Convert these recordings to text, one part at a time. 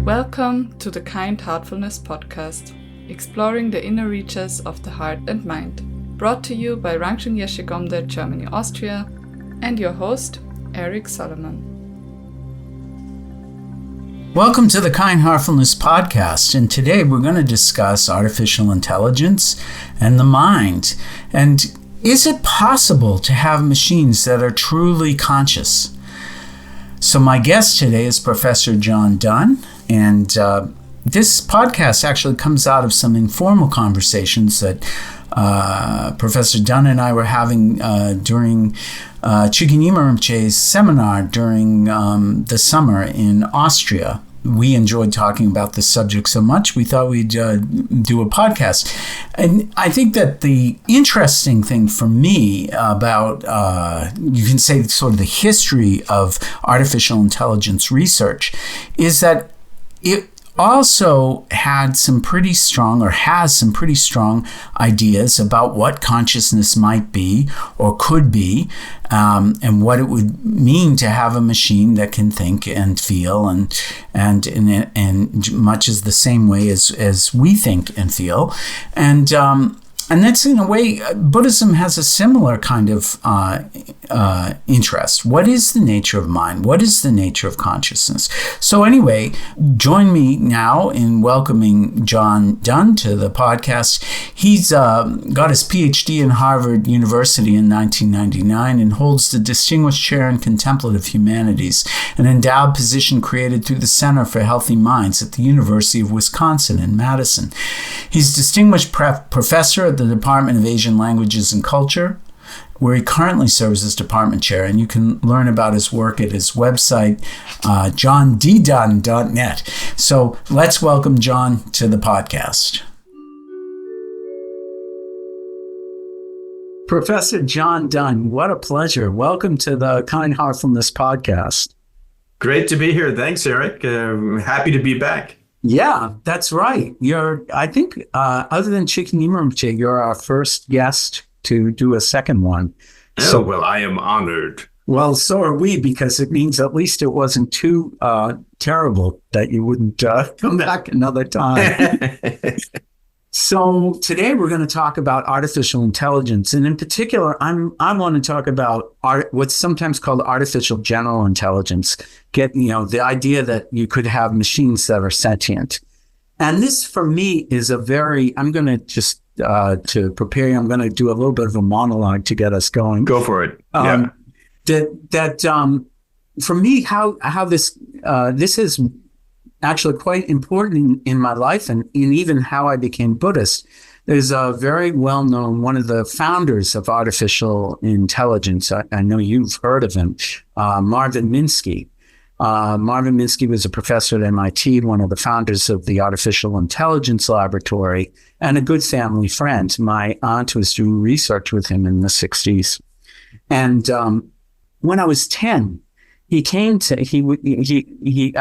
Welcome to the Kind Heartfulness podcast, exploring the inner reaches of the heart and mind, brought to you by Germany-Austria, Germany-Austria, and your host, Erric Solomon. Welcome to the Kind Heartfulness podcast, and today we're going to discuss artificial intelligence and the mind. And is it possible to have machines that are truly conscious? So my guest today is Professor John Dunne, and this podcast actually comes out of some informal conversations that Professor Dunne and I were having during Chikinimurumche's seminar during the summer in Austria. We enjoyed talking about this subject so much, we thought we'd do a podcast. And I think that the interesting thing for me about, you can say sort of the history of artificial intelligence research is that it also had some pretty strong, or has some pretty strong ideas about what consciousness might be or could be, and what it would mean to have a machine that can think and feel and in much as the same way as we think and feel. And that's, in a way, Buddhism has a similar kind of interest. What is the nature of mind? What is the nature of consciousness? So anyway, join me now in welcoming John Dunne to the podcast. He's got his PhD in Harvard University in 1999 and holds the Distinguished Chair in Contemplative Humanities, an endowed position created through the Center for Healthy Minds at the University of Wisconsin in Madison. He's Distinguished Professor at the Department of Asian Languages and Culture, where he currently serves as department chair, and you can learn about his work at his website, johndunne.net. So let's welcome John to the podcast. Professor John Dunne, what a pleasure. Welcome to the Kind Heartfulness podcast. Great to be here. Thanks, Eric. Happy to be back. Yeah, that's right. I think, other than Chikinimurumche, you're our first guest to do a second one. So, well, I am honored. Well, so are we, because it means at least it wasn't too terrible that you wouldn't come back another time. So today we're going to talk about artificial intelligence, and in particular, I want to talk about what's sometimes called artificial general intelligence. The idea that you could have machines that are sentient, and this for me is I'm going to just to prepare you, I'm going to do a little bit of a monologue to get us going. Go for it. For me, how this is actually quite important in my life and in even how I became Buddhist. There's a very well-known, one of the founders of artificial intelligence. I know you've heard of him, Marvin Minsky. Marvin Minsky was a professor at MIT, one of the founders of the Artificial Intelligence Laboratory, and a good family friend. My aunt was doing research with him in the 60s. And when I was 10, I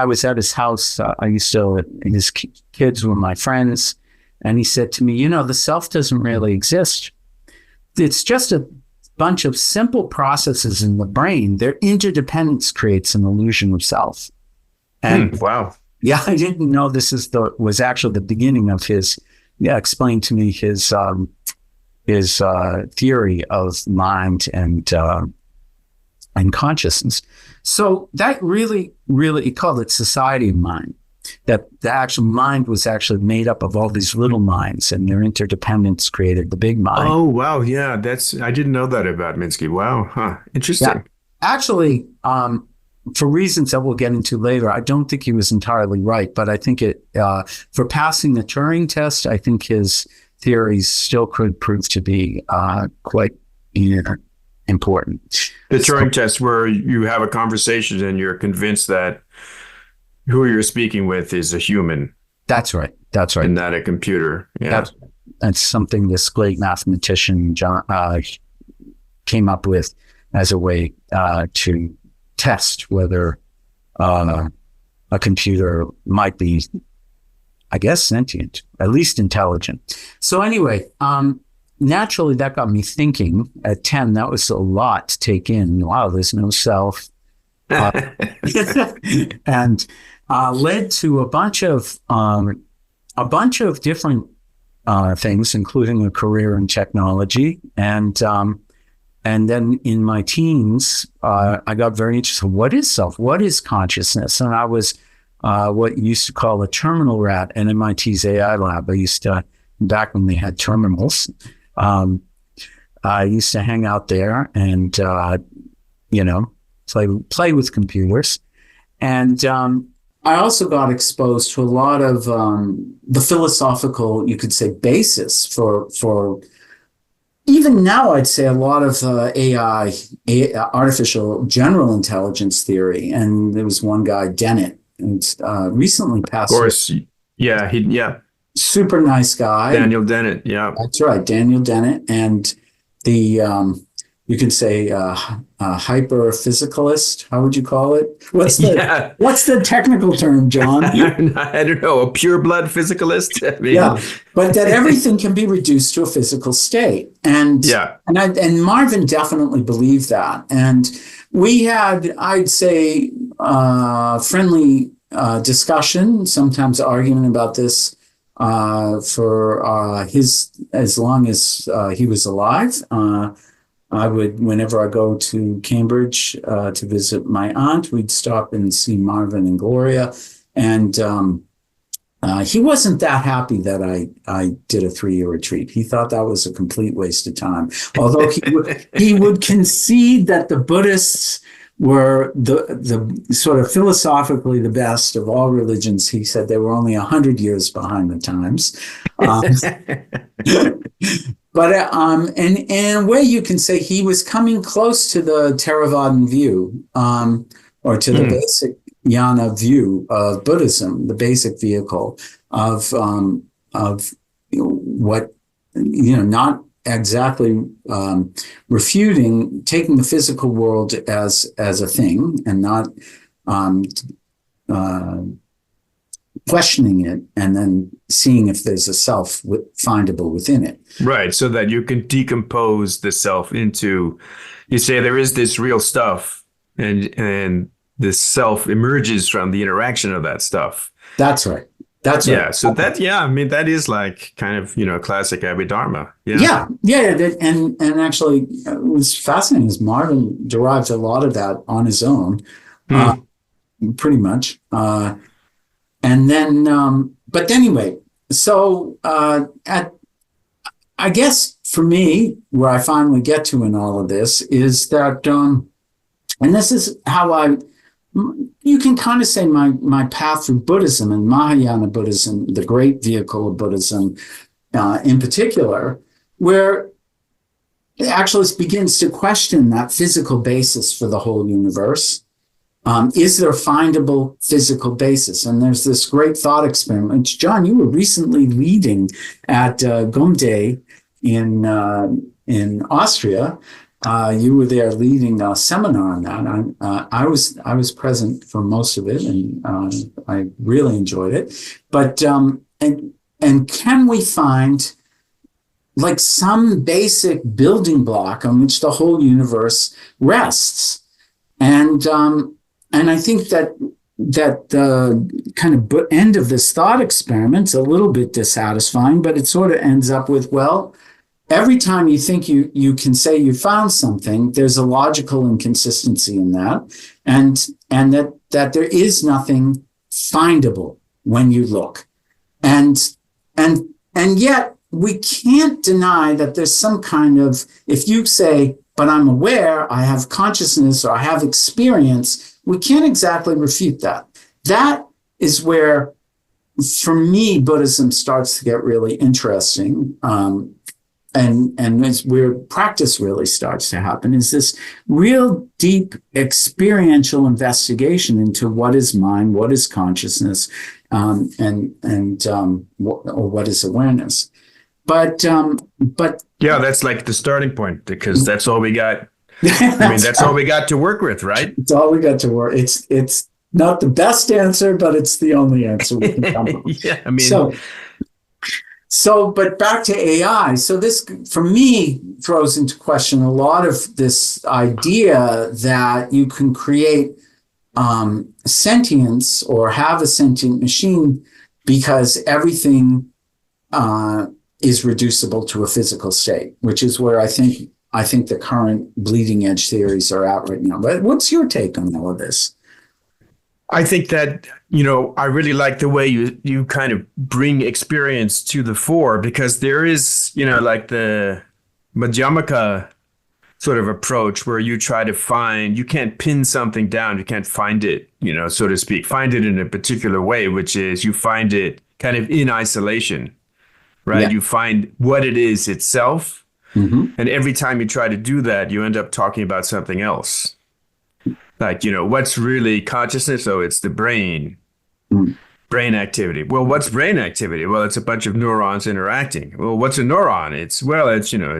was at his house. His kids were my friends. And he said to me, the self doesn't really exist. It's just a bunch of simple processes in the brain. Their interdependence creates an illusion of self. And wow. Yeah, I didn't know this was actually the beginning of his, explained to me his theory of mind and consciousness. So that really, he called it society of mind, that the actual mind was actually made up of all these little minds, and their interdependence created the big mind. Oh, wow. Yeah, I didn't know that about Minsky. Wow. Huh. Interesting. Yeah. Actually, for reasons that we'll get into later, I don't think he was entirely right, but I think for passing the Turing test, I think his theories still could prove to be quite important. The Turing test, where you have a conversation and you're convinced that who you're speaking with is a human. That's right. And not a computer. Yeah. That's something this great mathematician John came up with as a way to test whether a computer might be, I guess, sentient, at least intelligent. So anyway, naturally, that got me thinking. At 10, that was a lot to take in. Wow, there's no self. And led to a bunch of different things, including a career in technology. And then in my teens, I got very interested. What is self? What is consciousness? And I was what you used to call a terminal rat in MIT's AI lab. I used to, back when they had terminals, I used to hang out there and, play with computers. And I also got exposed to a lot of the philosophical, you could say, basis for even now, I'd say a lot of AI, artificial general intelligence theory. And there was one guy, Dennett, who's recently passed. Of course. Yeah. Super nice guy. Daniel Dennett. Yeah. That's right. Daniel Dennett. And the, you could say, hyper physicalist. How would you call it? What's the technical term, John? I don't know. A pure blood physicalist. I mean, yeah, but that everything can be reduced to a physical state, and Marvin definitely believed that. And we had, I'd say, friendly discussion, sometimes argument about this for as long as he was alive. I would, whenever I go to Cambridge to visit my aunt, we'd stop and see Marvin and Gloria. And he wasn't that happy that I did a 3-year retreat. He thought that was a complete waste of time. Although he would concede that the Buddhists were the sort of philosophically the best of all religions. He said they were only 100 years behind the times. But in a way, you can say he was coming close to the Theravadan view, or to the basic jnana view of Buddhism, the basic vehicle of what, not exactly refuting, taking the physical world as a thing and not questioning it, and then seeing if there's a self findable within it. Right, so that you can decompose the self into, you say there is this real stuff, and this self emerges from the interaction of that stuff. That's right. That's right. Yeah. So that is like kind of, classic Abhidharma. Yeah. And actually, it was fascinating as Marvin derived a lot of that on his own, pretty much. And then, but anyway, so I guess for me, where I finally get to in all of this is that, and this is how you can kind of say my path through Buddhism and Mahayana Buddhism, the great vehicle of Buddhism in particular, where it actually begins to question that physical basis for the whole universe. Is there a findable physical basis? And there's this great thought experiment. John, you were recently leading at Gomde in Austria. You were there leading a seminar on that. I was present for most of it, and I really enjoyed it. But and can we find like some basic building block on which the whole universe rests? And I think that the kind of end of this thought experiment's a little bit dissatisfying, but it sort of ends up with, well, every time you think you can say you found something, there's a logical inconsistency in that, and that there is nothing findable when you look, and yet we can't deny that there's some kind of, if you say, but I'm aware, I have consciousness, or I have experience, we can't exactly refute that. That is where, for me, Buddhism starts to get really interesting. And as where practice really starts to happen, is this real deep experiential investigation into what is mind, what is consciousness, or what is awareness. But yeah, that's like the starting point, because that's all we got. I mean, that's all we got to work with, right? It's all we got to work. It's not the best answer, but it's the only answer we can come up with. Yeah, I mean, so, but back to AI. So this, for me, throws into question a lot of this idea that you can create sentience or have a sentient machine because everything is reducible to a physical state, which is where I think the current bleeding edge theories are at right now. But what's your take on all of this? I think that, I really like the way you kind of bring experience to the fore, because there is, like the Madhyamaka sort of approach where you try to find, you can't pin something down, you can't find it, so to speak, find it in a particular way, which is you find it kind of in isolation, right? Yeah. You find what it is itself. Mm-hmm. And every time you try to do that, you end up talking about something else. Like, what's really consciousness? Oh, it's the brain. Mm. Brain activity. Well, what's brain activity? Well, it's a bunch of neurons interacting. Well, what's a neuron? It's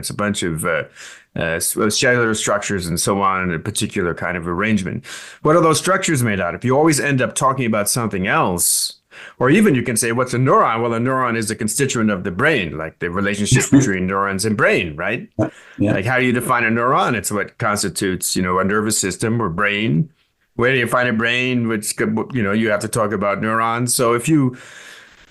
a bunch of cellular structures and so on in a particular kind of arrangement. What are those structures made out of? You always end up talking about something else. Or even you can say, what's a neuron? Well, a neuron is a constituent of the brain, like the relationship between neurons and brain, right? Yeah. Like, how do you define a neuron? It's what constitutes, a nervous system or brain. Where do you find a brain? Which, you have to talk about neurons. So if you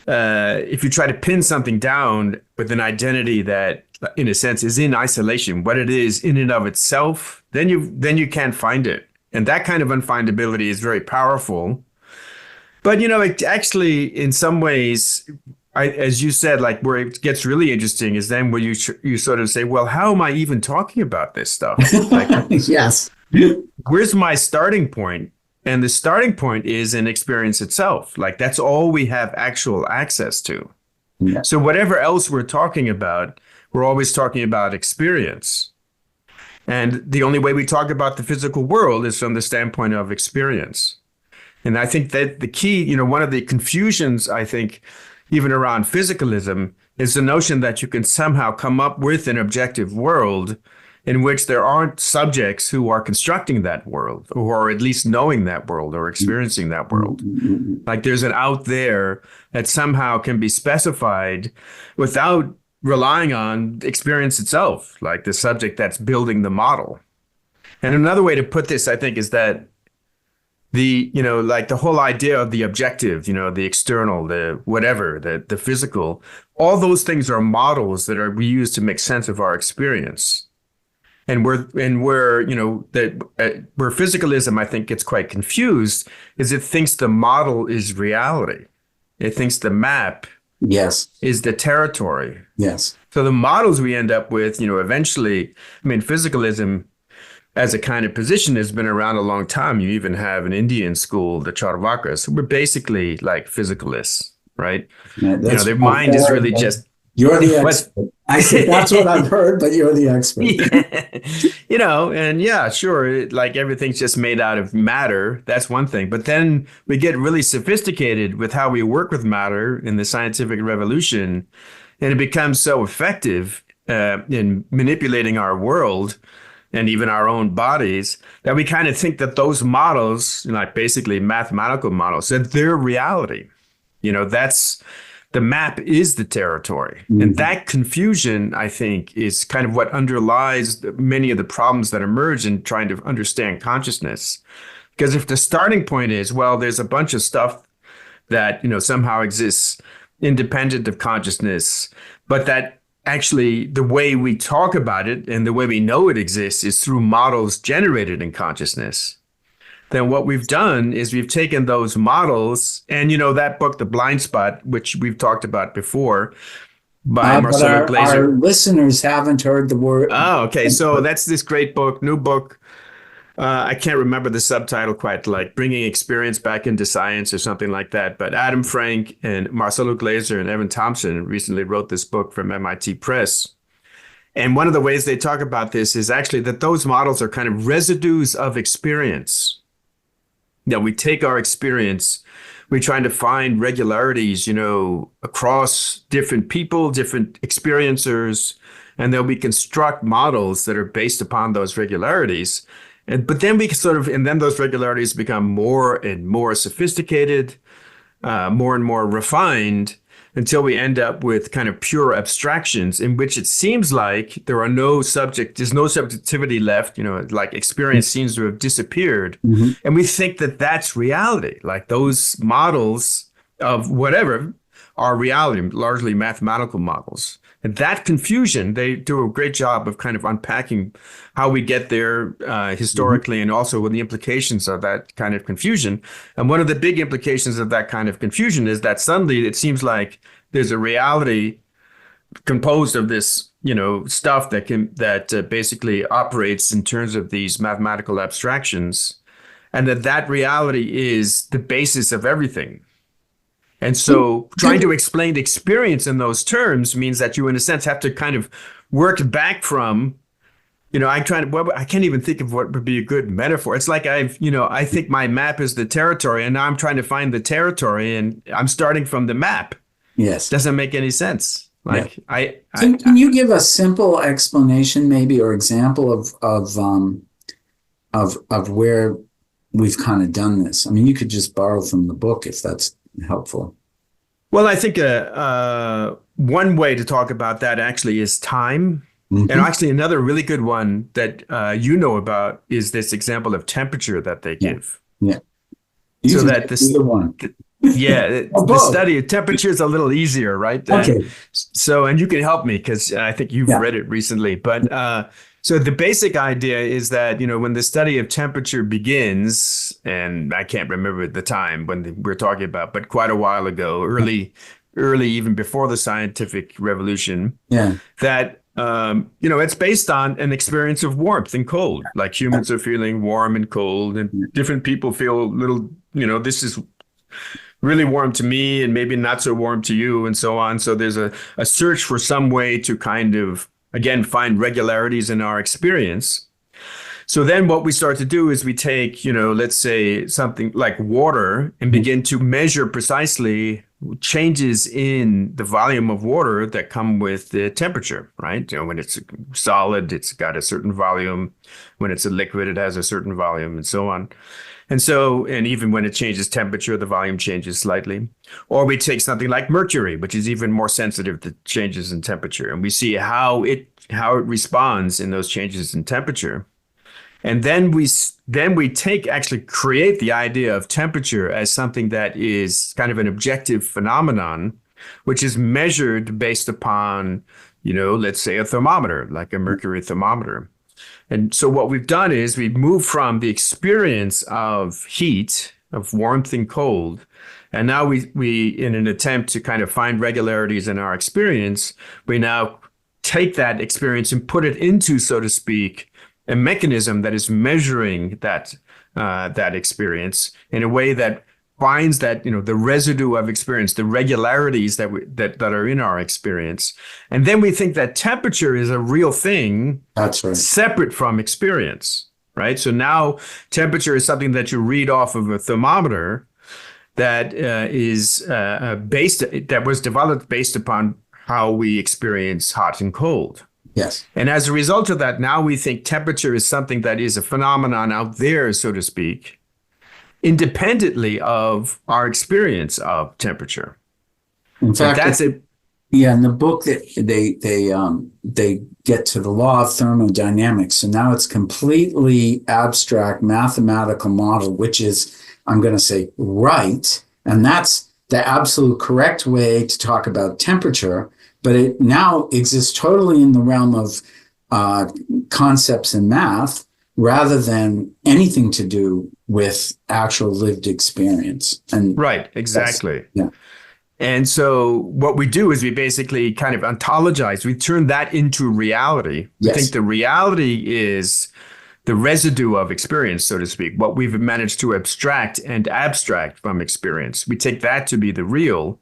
try to pin something down with an identity that, in a sense, is in isolation, what it is in and of itself, then you can't find it. And that kind of unfindability is very powerful. But, it actually, in some ways, as you said, like where it gets really interesting is then where you sort of say, well, how am I even talking about this stuff? Like, yes. Where's my starting point? And the starting point is in experience itself. Like, that's all we have actual access to. Yeah. So whatever else we're talking about, we're always talking about experience. And the only way we talk about the physical world is from the standpoint of experience. And I think that the key, one of the confusions, I think, even around physicalism, is the notion that you can somehow come up with an objective world in which there aren't subjects who are constructing that world, or at least knowing that world or experiencing that world. Like, there's an out there that somehow can be specified without relying on experience itself, like the subject that's building the model. And another way to put this, I think, is that like the whole idea of the objective, the external, the whatever, the physical, all those things are models that we use to make sense of our experience. And where physicalism, I think, gets quite confused is it thinks the model is reality. It thinks the map is the territory. Yes. So the models we end up with, eventually, physicalism as a kind of position has been around a long time. You even have an Indian school, the Charvakas, who were basically like physicalists, right? Yeah, their mind is really just... You're the expert. I said that's what I've heard, but you're the expert. And yeah, sure, like everything's just made out of matter. That's one thing. But then we get really sophisticated with how we work with matter in the scientific revolution, and it becomes so effective in manipulating our world and even our own bodies that we kind of think that those models, like basically mathematical models, that they're reality. That's... the map is the territory. Mm-hmm. And that confusion, I think, is kind of what underlies many of the problems that emerge in trying to understand consciousness. Because if the starting point is, well, there's a bunch of stuff that, somehow exists independent of consciousness, but that actually the way we talk about it and the way we know it exists is through models generated in consciousness, then what we've done is we've taken those models and, that book, The Blind Spot, which we've talked about before, by Marcelo Glazer. Our listeners haven't heard the word. Oh, okay. So that's this great book, new book. I can't remember the subtitle quite, like Bringing Experience Back into Science or something like that. But Adam Frank and Marcelo Glazer and Evan Thompson recently wrote this book from MIT Press. And one of the ways they talk about this is actually that those models are kind of residues of experience. That we take our experience, we're trying to find regularities, across different people, different experiencers, and then we construct models that are based upon those regularities. But then then those regularities become more and more sophisticated, more and more refined. until we end up with kind of pure abstractions in which it seems like there's no subjectivity left, like experience seems to have disappeared. Mm-hmm. And we think that that's reality, like those models of whatever are reality, largely mathematical models. And that confusion, they do a great job of kind of unpacking how we get there historically, and also with the implications of that kind of confusion. And one of the big implications of that kind of confusion is that suddenly it seems like there's a reality composed of this, stuff that basically operates in terms of these mathematical abstractions, and that reality is the basis of everything. And so trying to explain the experience in those terms means that you, in a sense, have to kind of work back from, I can't even think of what would be a good metaphor. It's like I think my map is the territory, and now I'm trying to find the territory, and I'm starting from the map. Yes. Doesn't make any sense. Like yeah. Can you give a simple explanation, maybe, or example of where we've kind of done this? I mean, you could just borrow from the book if that's helpful. Well, I think one way to talk about that actually is time. Mm-hmm. And actually another really good one that about is this example of temperature that they give. Yeah. So that one. The study of temperature is a little easier, right? Okay. So, and you can help me because I think you've read it recently, but so the basic idea is that, when the study of temperature begins, and I can't remember the time when we're talking about, but quite a while ago, early, even before the scientific revolution, that, it's based on an experience of warmth and cold. Like humans are feeling warm and cold, and different people feel a little, this is really warm to me and maybe not so warm to you, and so on. So there's a search for some way to kind of, again, find regularities in our experience. So then what we start to do is we take, let's say something like water and begin to measure precisely changes in the volume of water that come with the temperature, right? When it's solid, it's got a certain volume. When it's a liquid, it has a certain volume, and so on. And even when it changes temperature, the volume changes slightly. Or we take something like mercury, which is even more sensitive to changes in temperature, and we see how it responds in those changes in temperature. And then we create the idea of temperature as something that is kind of an objective phenomenon, which is measured based upon, let's say a thermometer, like a mercury thermometer. And so what we've done is we've moved from the experience of heat, of warmth and cold, and now we in an attempt to kind of find regularities in our experience, we now take that experience and put it into, so to speak, a mechanism that is measuring that experience in a way that finds that, the residue of experience, the regularities that are in our experience. And then we think that temperature is a real thing. That's right. Separate from experience, right? So now temperature is something that you read off of a thermometer that was developed based upon how we experience hot and cold. Yes. And as a result of that, now we think temperature is something that is a phenomenon out there, so to speak, independently of our experience of temperature. In fact, that's it. Yeah, in the book that they get to the law of thermodynamics. So now it's completely abstract mathematical model, which is, I'm going to say, right, and that's the absolute correct way to talk about temperature. But it now exists totally in the realm of concepts in math, rather than anything to do with actual lived experience. And right, exactly. Yeah. And so what we do is we basically kind of ontologize. We turn that into reality. Yes. I think the reality is the residue of experience, so to speak, what we've managed to abstract from experience. We take that to be the real,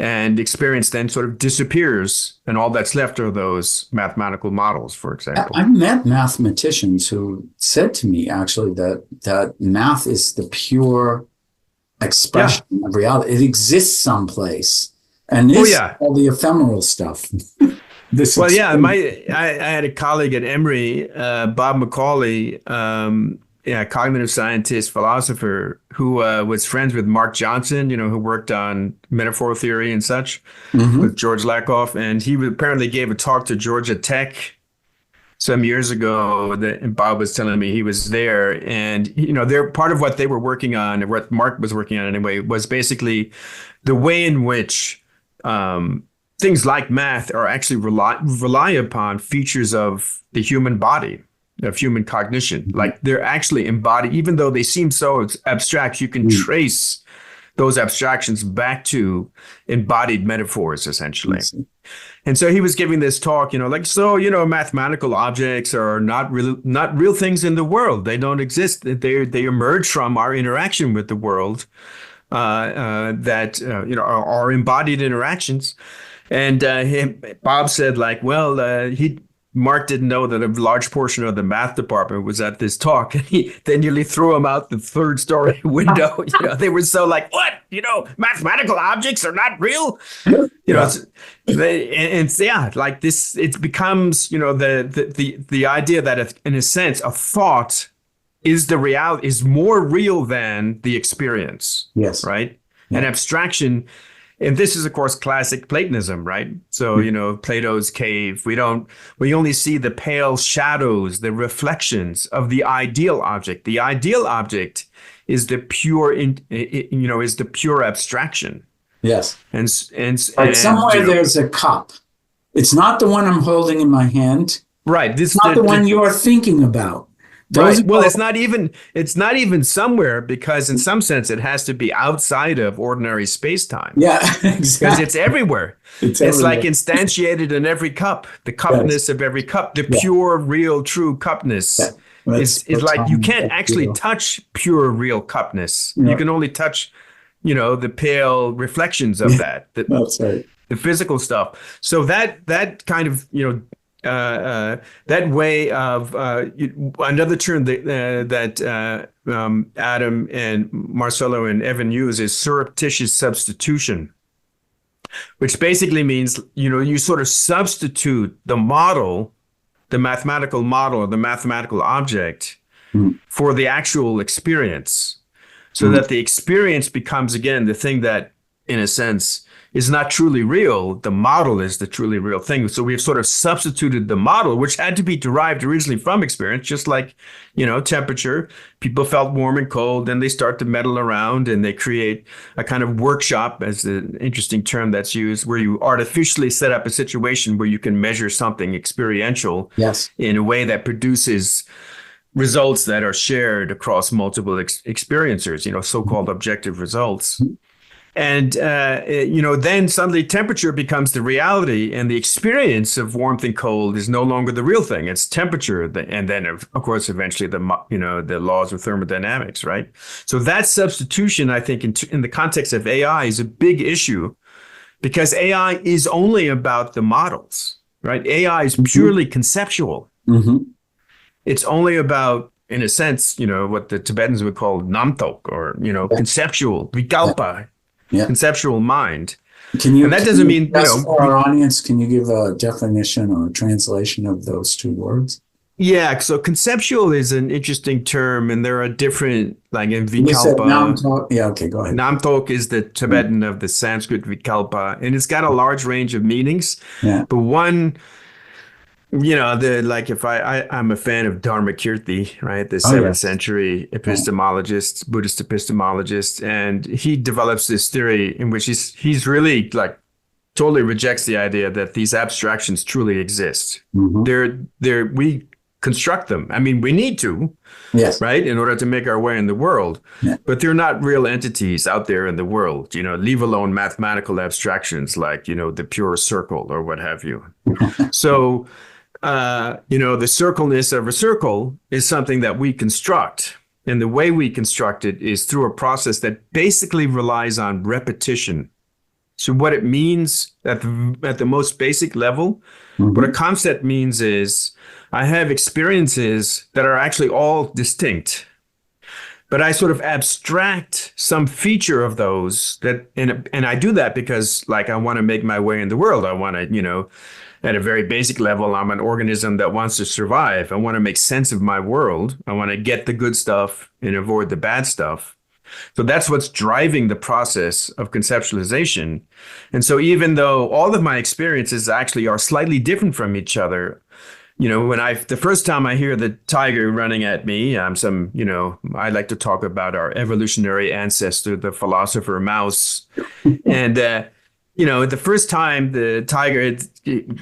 and experience then sort of disappears, and all that's left are those mathematical models, for example. I've met mathematicians who said to me, actually, that math is the pure expression of reality. It exists someplace, and this all the ephemeral stuff. I had a colleague at Emory, Bob McCauley, cognitive scientist, philosopher who was friends with Mark Johnson, who worked on metaphor theory and such with George Lakoff. And he apparently gave a talk to Georgia Tech some years ago and Bob was telling me he was there. And, they're part of what they were working on, or what Mark was working on anyway, was basically the way in which things like math are actually rely upon features of the human body, of human cognition. Like they're actually embodied, even though they seem so abstract, you can trace those abstractions back to embodied metaphors, essentially. And so he was giving this talk, mathematical objects are not real things in the world. They don't exist. They emerge from our interaction with the world, are embodied interactions. And Bob said, Mark didn't know that a large portion of the math department was at this talk. And they nearly threw him out the third story window. They were so like, what? Mathematical objects are not real. It becomes, the idea that in a sense, a thought is more real than the experience. Yes. Right. Yeah. An abstraction. And this is, of course, classic Platonism, right? So, Plato's cave, we only see the pale shadows, the reflections of the ideal object. The ideal object is the pure, abstraction. Yes. And somewhere there's a cup. It's not the one I'm holding in my hand. Right. It's not the one you're thinking about. Right. Well, it's not even somewhere, because in some sense it has to be outside of ordinary space-time. Yeah, exactly. Because it's everywhere. It's like instantiated in every cup, the cupness of every cup, the pure, real, true cupness. Is like you can't actually touch pure, real cupness. You can only touch, the pale reflections of that. That's right. The physical stuff. So that kind of, that way of another term that Adam and Marcelo and Evan use is surreptitious substitution, which basically means, you sort of substitute the model, the mathematical model, or the mathematical object for the actual experience, so that the experience becomes, again, the thing that, in a sense, is not truly real. The model is the truly real thing. So we've sort of substituted the model, which had to be derived originally from experience, just like, temperature. People felt warm and cold, then they start to meddle around and they create a kind of workshop, as an interesting term that's used, where you artificially set up a situation where you can measure something experiential in a way that produces results that are shared across multiple experiencers, so-called objective results. And, then suddenly temperature becomes the reality, and the experience of warmth and cold is no longer the real thing. It's temperature. And then, of course, eventually the laws of thermodynamics, right? So that substitution, I think, in the context of AI is a big issue, because AI is only about the models, right? AI is purely conceptual. It's only about, in a sense, what the Tibetans would call namtok, or, conceptual, vikalpa. Conceptual mind. And that doesn't mean, for our audience, can you give a definition or a translation of those two words? Yeah, so conceptual is an interesting term, and there are different, like in Vikalpa. Namtok. Yeah, okay, go ahead. Namtok is the Tibetan of the Sanskrit Vikalpa, and it's got a large range of meanings. Yeah. But one, I'm a fan of Dharmakirti, right? The 7th century epistemologist, Buddhist epistemologist, and he develops this theory in which he's really totally rejects the idea that these abstractions truly exist. We construct them. I mean, we need to, right, in order to make our way in the world. But they're not real entities out there in the world. Leave alone mathematical abstractions like the pure circle or what have you. So. The circleness of a circle is something that we construct. And the way we construct it is through a process that basically relies on repetition. So what it means at the most basic level, what a concept means is I have experiences that are actually all distinct. But I sort of abstract some feature of those and I do that because I want to make my way in the world. I want to, at a very basic level, I'm an organism that wants to survive. I want to make sense of my world. I want to get the good stuff and avoid the bad stuff. So that's what's driving the process of conceptualization. And so even though all of my experiences actually are slightly different from each other, the first time I hear the tiger running at me, I like to talk about our evolutionary ancestor, the philosopher mouse. And, the first time the tiger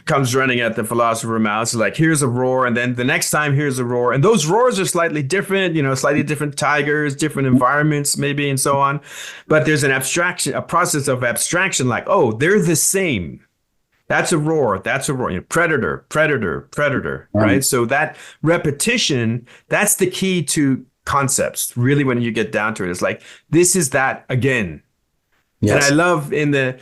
comes running at the philosopher mouse, like, here's a roar. And then the next time, here's a roar. And those roars are slightly different, slightly different tigers, different environments, maybe, and so on. But there's a process of abstraction, like, oh, they're the same. That's a roar. That's a roar. Predator, predator, predator, right? So that repetition, that's the key to concepts. Really, when you get down to it, it's like, this is that again. Yes. And I love in the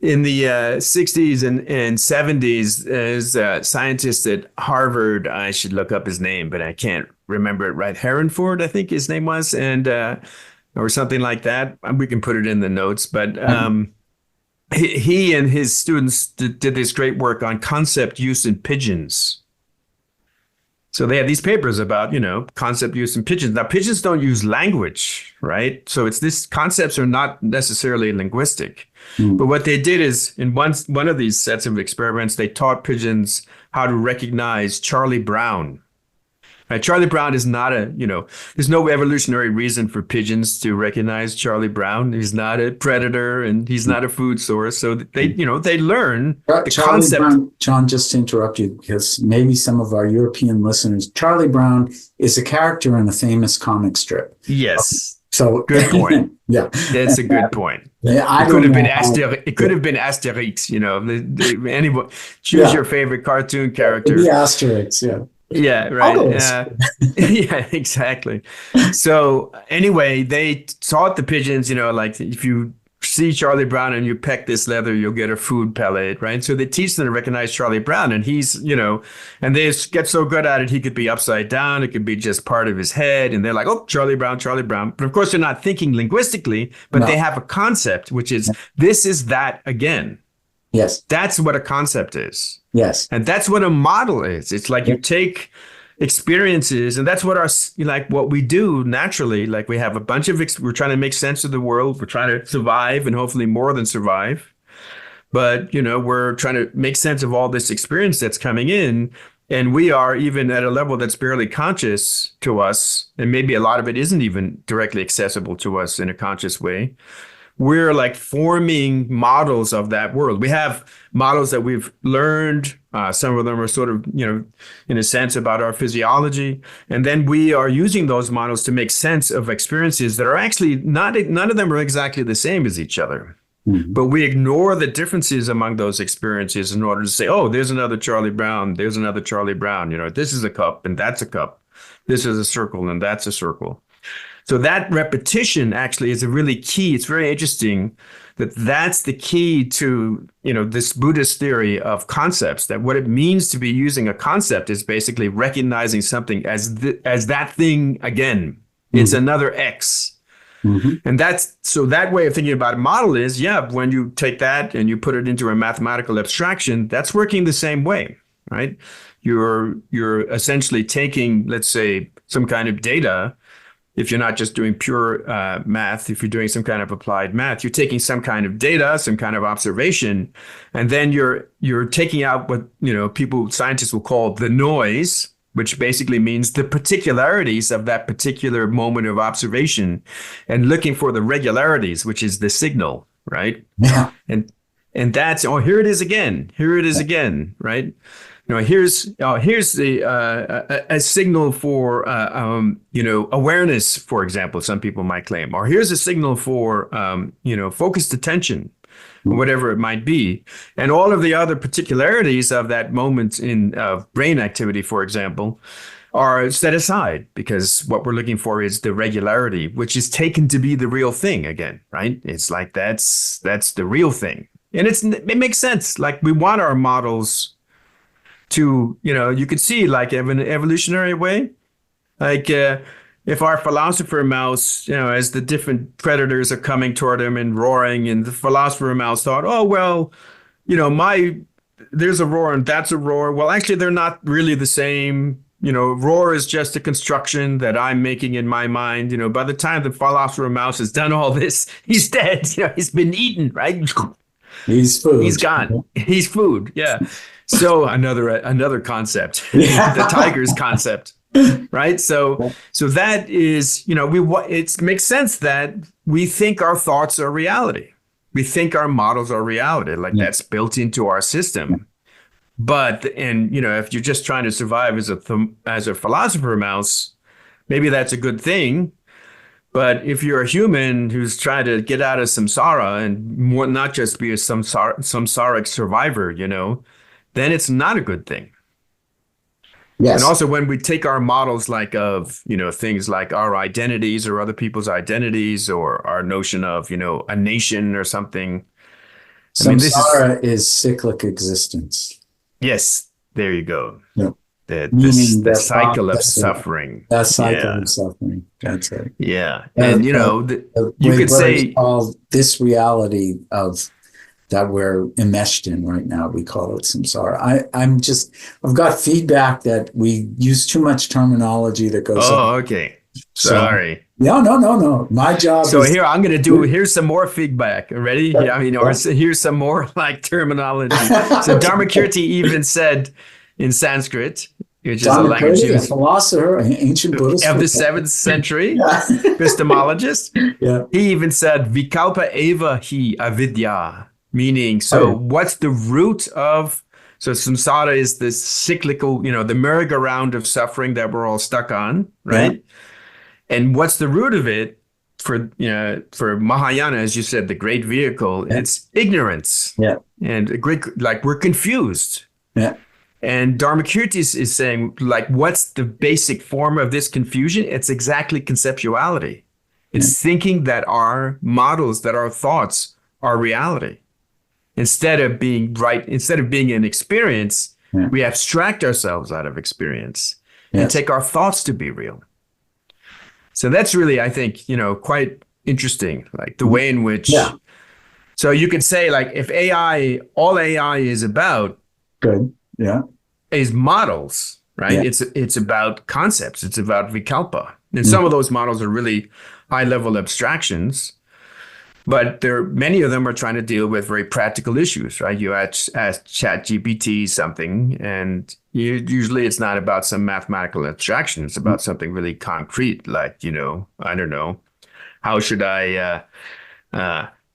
60s and 70s, there's a scientist at Harvard. I should look up his name, but I can't remember it right. Herrenford, I think his name was, and or something like that. We can put it in the notes, but he and his students did this great work on concept use in pigeons. So they had these papers about, concept use in pigeons. Now, pigeons don't use language, right? So concepts are not necessarily linguistic. But what they did is, in one of these sets of experiments, they taught pigeons how to recognize Charlie Brown. Right? Charlie Brown is not there's no evolutionary reason for pigeons to recognize Charlie Brown. He's not a predator and he's not a food source. So they learn the concept. Brown, John, just to interrupt you, because maybe some of our European listeners, Charlie Brown is a character in a famous comic strip. Yes. So good point. Yeah. That's a good point. Yeah, it could have been Asterix, anybody choose your favorite cartoon character. The Asterix, yeah. Yeah, right. Yeah, exactly. So anyway, they taught the pigeons, like, if you see Charlie Brown and you peck this leather, you'll get a food pellet, right? So they teach them to recognize Charlie Brown, and he's, and they get so good at it, he could be upside down, it could be just part of his head, and they're like, oh, Charlie Brown, Charlie Brown. But of course, they're not thinking linguistically, but they have a concept, which is, this is that again. Yes. That's what a concept is. Yes. And that's what a model is. It's like you take experiences, and that's what what we do naturally. Like, we have a bunch of, we're trying to make sense of the world. We're trying to survive, and hopefully more than survive. But, we're trying to make sense of all this experience that's coming in. And we are even at a level that's barely conscious to us. And maybe a lot of it isn't even directly accessible to us in a conscious way. We're like forming models of that world. We have models that we've learned. Some of them are sort of, in a sense, about our physiology. And then we are using those models to make sense of experiences that are actually none of them are exactly the same as each other. Mm-hmm. But we ignore the differences among those experiences in order to say, oh, there's another Charlie Brown. There's another Charlie Brown. This is a cup and that's a cup. This is a circle and that's a circle. So that repetition actually is a really key. It's very interesting that's the key to, this Buddhist theory of concepts, that what it means to be using a concept is basically recognizing something as that thing again. Mm-hmm. It's another X. Mm-hmm. And that way of thinking about a model is, when you take that and you put it into a mathematical abstraction, that's working the same way, right? You're essentially taking, let's say, some kind of data. If you're not just doing pure math, if you're doing some kind of applied math, you're taking some kind of data, some kind of observation, and then you're taking out what scientists will call the noise, which basically means the particularities of that particular moment of observation, and looking for the regularities, which is the signal, right? Yeah. And that's, here it is again. Here it is again, right? Here's a signal for awareness, for example, some people might claim, or here's a signal for focused attention, whatever it might be, and all of the other particularities of that moment in brain activity, for example, are set aside, because what we're looking for is the regularity, which is taken to be the real thing again, right? It's like that's the real thing, and it makes sense. Like, we want our models to, you could see, like, in an evolutionary way, like if our philosopher mouse, as the different predators are coming toward him and roaring, and the philosopher mouse thought, oh, well, there's a roar and that's a roar. Well, actually, they're not really the same. Roar is just a construction that I'm making in my mind. By the time the philosopher mouse has done all this, he's dead. He's been eaten, right? He's food. He's gone. He's food. Yeah. So another concept, Yeah. the tiger's concept, right? So that is, it makes sense that we think our thoughts are reality. We think our models are reality, like that's built into our system. But, if you're just trying to survive as a philosopher mouse, maybe that's a good thing. But if you're a human who's trying to get out of samsara and not just be a samsaric survivor, then it's not a good thing. Yes. And also when we take our models of things like our identities or other people's identities or our notion of, a nation or something. Samsara is cyclic existence. Yes, there you go. Yeah. The cycle of suffering. That cycle of suffering. That's it. Yeah. And, you could say all this reality of that we're enmeshed in right now, we call it samsara. I've got feedback that we use too much terminology that goes. Oh, okay. Sorry. No. My job. So here's some more feedback. Ready? Yeah, or here's some more terminology. So Dharmakirti even said in Sanskrit, which is a language a philosopher, an ancient Buddhist of the 7th century, epistemologist. Yeah. He even said vikalpa eva hi avidya, meaning what's the root of. So samsara is this cyclical, the merry-go-round of suffering that we're all stuck on, right? Yeah. And what's the root of it for Mahayana, as you said, the great vehicle, it's ignorance. Yeah. And we're confused. Yeah. And Dharmakirti is saying, what's the basic form of this confusion? It's exactly conceptuality. It's thinking that our models, that our thoughts are reality. Instead of being an experience, we abstract ourselves out of experience and take our thoughts to be real. So that's really, I think, quite interesting, the way in which. Yeah. So you could say, if all AI is about. Good. Yeah. Is models, right? Yeah. It's about concepts. It's about vikalpa. And some of those models are really high level abstractions. But many of them are trying to deal with very practical issues, right? You ask ChatGPT something, and usually it's not about some mathematical abstraction. It's about something really concrete, I don't know, how should I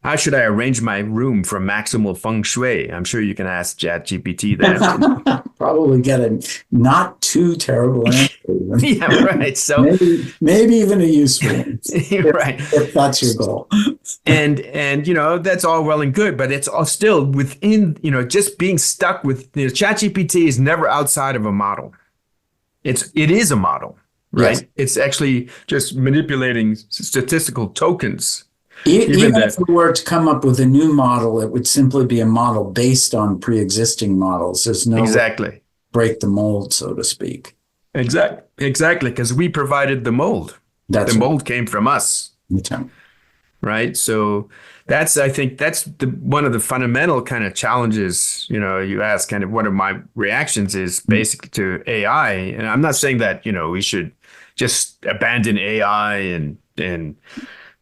arrange my room for maximal feng shui? I'm sure you can ask ChatGPT that. Probably get a not too terrible answer. Yeah, right. So maybe even a useful one. Right. If that's your goal. And that's all well and good, but it's all still within, just being stuck with ChatGPT is never outside of a model. It is a model, right? Yes. It's actually just manipulating statistical tokens. Even if we were to come up with a new model, it would simply be a model based on pre-existing models. There's no break the mold, so to speak. Exactly, because we provided the mold. The mold came from us. Okay. Right. So I think that's one of the fundamental kind of challenges. You ask kind of what are my reactions is basically to AI. And I'm not saying that, we should just abandon AI and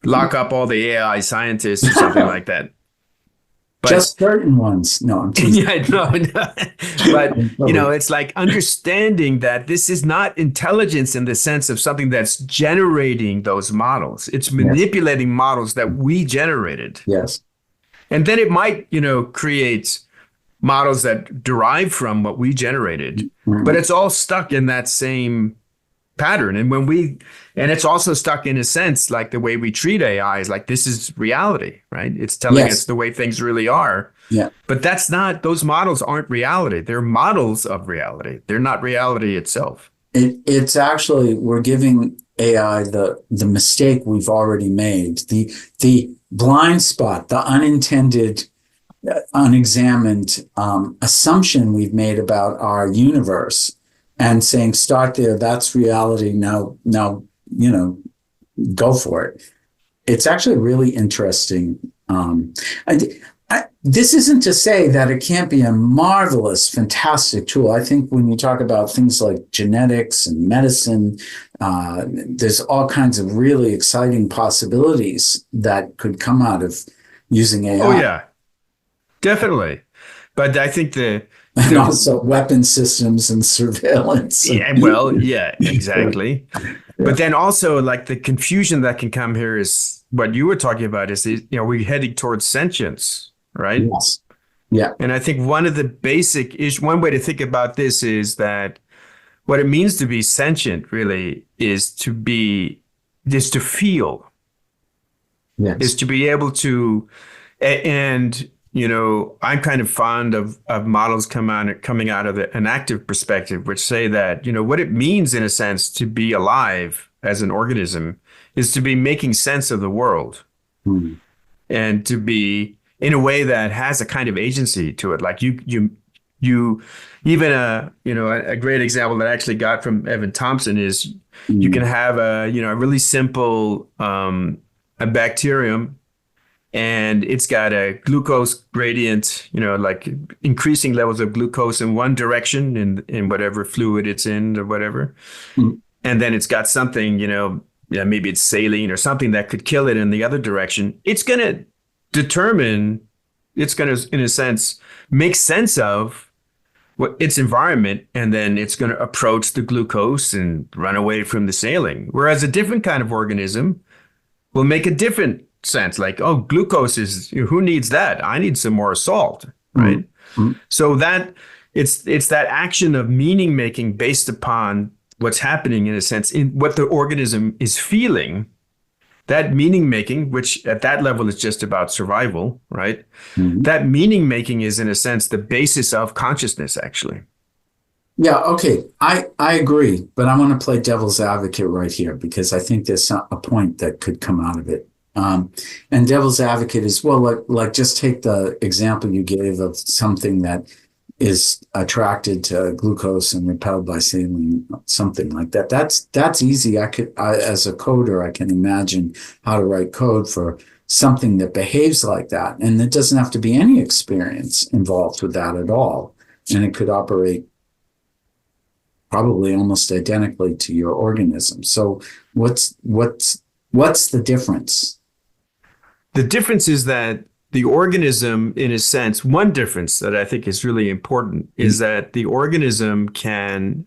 lock up all the AI scientists or something like that. But, just certain ones. No, I'm teasing. Yeah, no. But, it's understanding that this is not intelligence in the sense of something that's generating those models. It's manipulating models that we generated. Yes. And then it might, create models that derive from what we generated, but it's all stuck in that same pattern. And it's also stuck in a sense, the way we treat AI is this is reality, right? It's telling us the way things really are. Yeah. But those models aren't reality. They're models of reality. They're not reality itself. It's actually, we're giving AI the mistake we've already made, the blind spot, the unintended, unexamined assumption we've made about our universe. And saying, start there, that's reality. Now, go for it. It's actually really interesting. This isn't to say that it can't be a marvelous, fantastic tool. I think when you talk about things like genetics and medicine, there's all kinds of really exciting possibilities that could come out of using AI. Oh, yeah, definitely. But I think and also weapon systems and surveillance. Yeah, well, yeah, exactly. But then also like the confusion that can come here is what you were talking about is, we're heading towards sentience, right? Yes. Yeah. And I think one of the one way to think about this is that what it means to be sentient really is to feel, is to be able to, and I'm kind of fond of models coming out of an active perspective, which say that, what it means in a sense to be alive as an organism is to be making sense of the world and to be in a way that has a kind of agency to it. Like you even a great example that I actually got from Evan Thompson is you can have a really simple a bacterium, and it's got a glucose gradient, like increasing levels of glucose in one direction in whatever fluid it's in or whatever. And then it's got something, maybe it's saline or something that could kill it in the other direction. It's going to in a sense, make sense of its environment, and then it's going to approach the glucose and run away from the saline. Whereas a different kind of organism will make a different sense, like, oh, glucose is, who needs that? I need some more salt, right? So that it's that action of meaning making based upon what's happening, in a sense, in what the organism is feeling. That meaning making, which at that level is just about survival, right? That meaning making is, in a sense, the basis of consciousness, actually. Yeah, okay. I agree, but I want to play devil's advocate right here because I think there's a point that could come out of it. And devil's advocate is, well, like just take the example you gave of something that is attracted to glucose and repelled by saline, something like that. That's easy. As a coder, I can imagine how to write code for something that behaves like that. And it doesn't have to be any experience involved with that at all. And it could operate probably almost identically to your organism. So what's the difference? The difference is that the organism, in a sense, one difference that I think is really important is that the organism can,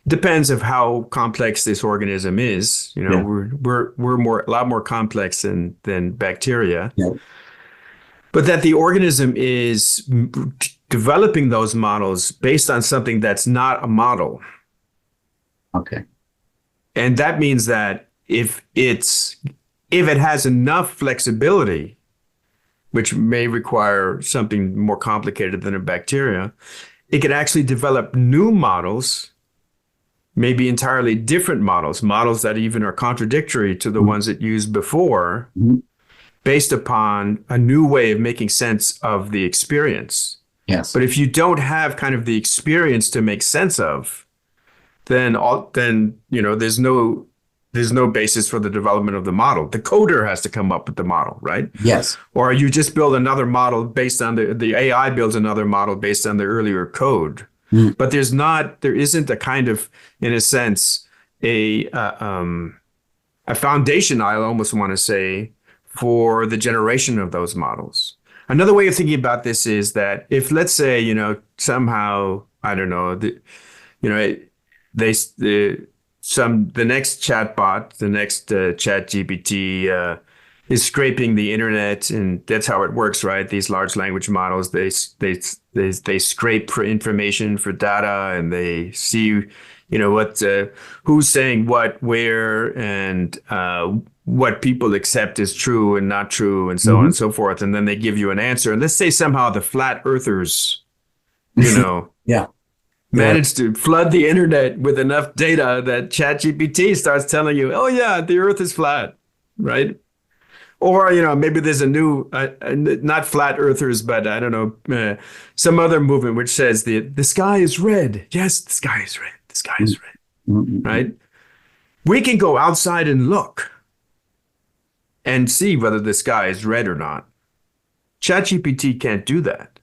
depends of how complex this organism is. We're a lot more complex than bacteria. Yeah. But that the organism is developing those models based on something that's not a model. Okay. And that means that if it has enough flexibility, which may require something more complicated than a bacteria, it can actually develop new models, maybe entirely different models that even are contradictory to the ones it used before, based upon a new way of making sense of the experience. Yes. But if you don't have kind of the experience to make sense of, then there's no basis for the development of the model. The coder has to come up with the model, right? Yes. Or you just build another model based on the AI builds another model based on the earlier code. But there isn't a kind of, in a sense, a foundation, I almost want to say, for the generation of those models. Another way of thinking about this is that if, let's say, somehow, I don't know, the next chatbot, the next chat GPT is scraping the internet, and that's how it works, right? These large language models, they scrape for information, for data, and they see, who's saying what, where, and what people accept is true and not true, and so on and so forth. And then they give you an answer. And let's say somehow the flat earthers, Yeah. managed to flood the internet with enough data that ChatGPT starts telling you, oh yeah, the earth is flat, right? Or, maybe there's a new, not flat earthers, but I don't know, some other movement which says the sky is red. Yes, the sky is red. The sky is red, right? We can go outside and look and see whether the sky is red or not. ChatGPT can't do that.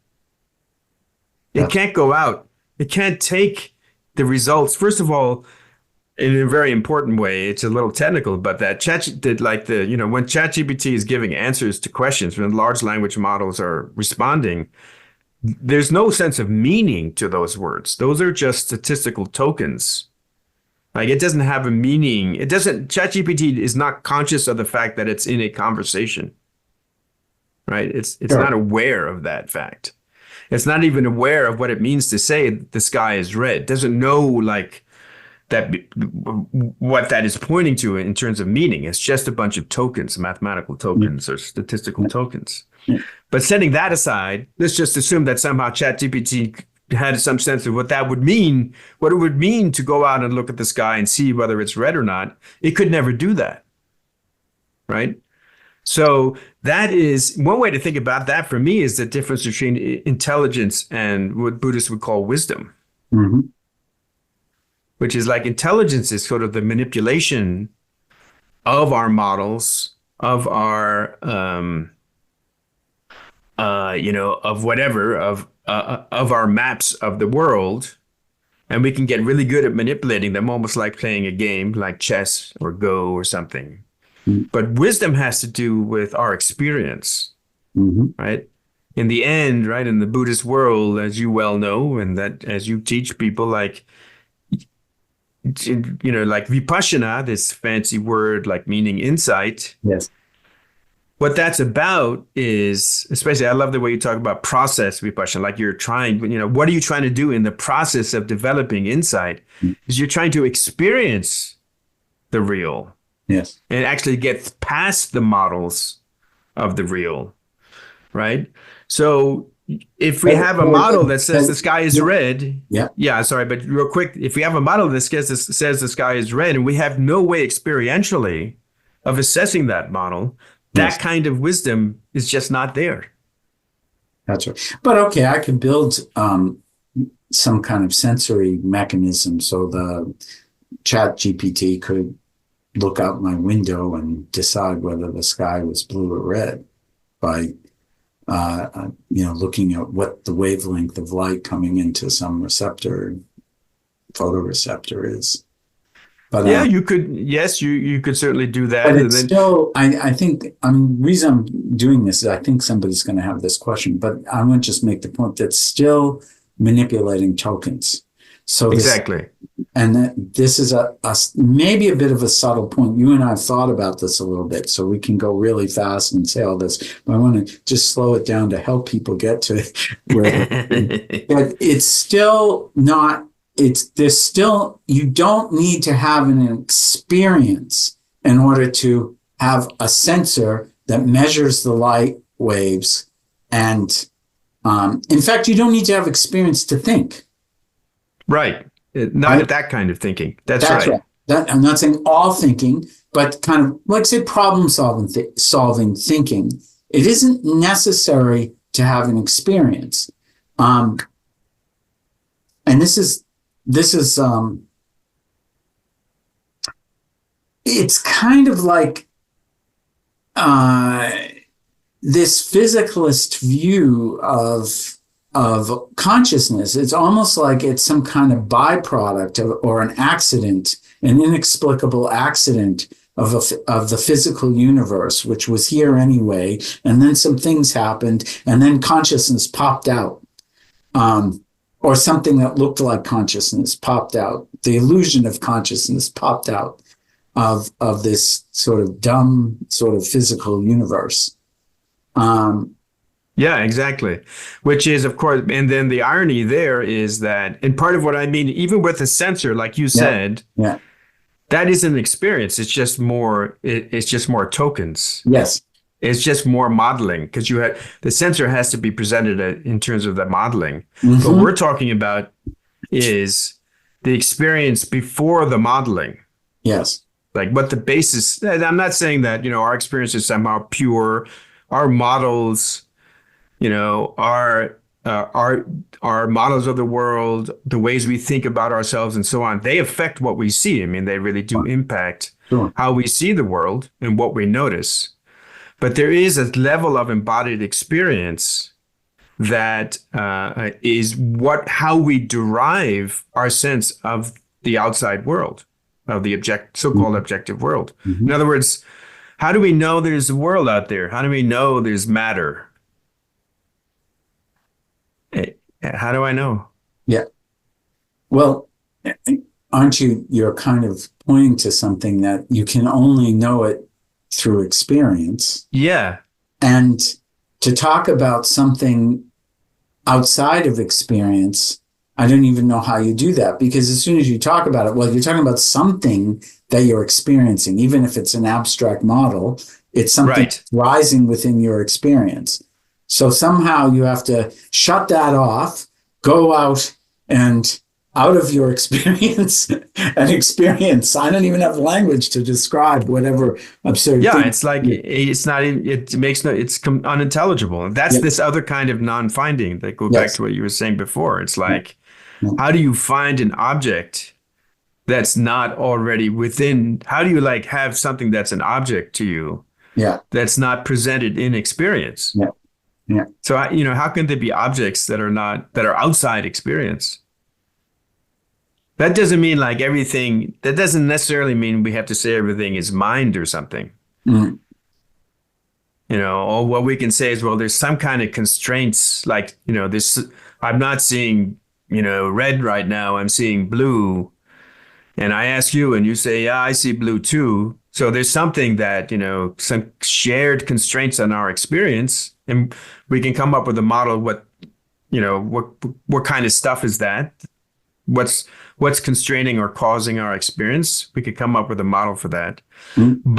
It can't go out. It can't take the results. First of all, in a very important way, it's a little technical, but when ChatGPT is giving answers to questions, when large language models are responding, there's no sense of meaning to those words. Those are just statistical tokens. Like, it doesn't have a meaning. ChatGPT is not conscious of the fact that it's in a conversation, right? It's not aware of that fact. It's not even aware of what it means to say the sky is red. It doesn't know like that, what that is pointing to in terms of meaning. It's just a bunch of tokens, mathematical tokens or statistical tokens. But setting that aside, let's just assume that somehow ChatGPT had some sense of what that would mean, what it would mean to go out and look at the sky and see whether it's red or not. It could never do that, right? So that is one way to think about that for me, is the difference between intelligence and what Buddhists would call wisdom, which is like intelligence is sort of the manipulation of our models, of our, of our maps of the world. And we can get really good at manipulating them, almost like playing a game like chess or Go or something. But wisdom has to do with our experience, right? In the end, right, in the Buddhist world, as you well know, and that as you teach people, like, like vipassana, this fancy word, like meaning insight. Yes. What that's about is, especially, I love the way you talk about process vipassana, like you're trying, what are you trying to do in the process of developing insight? Is you're trying to experience the real. Yes. And actually get past the models of the real, right? So if we have a model that says the sky is red, sorry, but real quick, if we have a model that says the sky is red and we have no way experientially of assessing that model, that kind of wisdom is just not there. That's right. But okay, I can build some kind of sensory mechanism so the ChatGPT could look out my window and decide whether the sky was blue or red by, looking at what the wavelength of light coming into some photoreceptor is. But you could, you could certainly do that. But it's still, I think, the reason I'm doing this is I think somebody's going to have this question, but I want to just make the point that still manipulating tokens. So exactly. And this is a maybe a bit of a subtle point. You and I have thought about this a little bit, so we can go really fast and say all this. But I want to just slow it down to help people get to where. But it's still not. There's still, you don't need to have an experience in order to have a sensor that measures the light waves. And in fact, you don't need to have experience to think. Right. Not that kind of thinking. That's right. I'm not saying all thinking, but kind of, like, say, problem solving thinking. It isn't necessary to have an experience. And this is it's kind of like this physicalist view of consciousness. It's almost like it's some kind of byproduct or an accident, an inexplicable accident of the physical universe, which was here anyway, and then some things happened, and then consciousness popped out. Or something that looked like consciousness popped out. The illusion of consciousness popped out of this sort of dumb, sort of physical universe. Yeah, exactly. Which is, of course, and then the irony there is that, and part of what I mean, even with a sensor, like you said, that isn't an experience. It's just more. It's just more tokens. Yes. It's just more modeling, because the sensor has to be presented in terms of the modeling. Mm-hmm. What we're talking about is the experience before the modeling. Yes. Like what the basis. I'm not saying that, our experience is somehow pure. Our models, our models of the world, the ways we think about ourselves and so on, they affect what we see. I mean, they really do impact how we see the world and what we notice. But there is a level of embodied experience that is how we derive our sense of the outside world, of the so-called objective world. Mm-hmm. In other words, how do we know there's a world out there? How do we know there's matter? How do I know? Yeah. Well, you're kind of pointing to something that you can only know it through experience. Yeah. And to talk about something outside of experience, I don't even know how you do that, because as soon as you talk about it, well, you're talking about something that you're experiencing, even if it's an abstract model, it's something rising within your experience. So somehow you have to shut that off, go out of your experience and experience. I don't even have language to describe whatever absurd thing. It's like, it's unintelligible. And that's this other kind of non-finding that go back to what you were saying before. It's like, how do you find an object that's not already within? How do you like have something that's an object to you? That's not presented in experience. So, how can there be objects that are outside experience? That doesn't mean like everything, that doesn't necessarily mean we have to say everything is mind or something. Mm-hmm. Or what we can say is, well, there's some kind of constraints, like, I'm not seeing, red right now, I'm seeing blue. And I ask you and you say, yeah, I see blue too. So there's something that, some shared constraints on our experience, and we can come up with a model. What kind of stuff is that? What's constraining or causing our experience? We could come up with a model for that. Mm-hmm.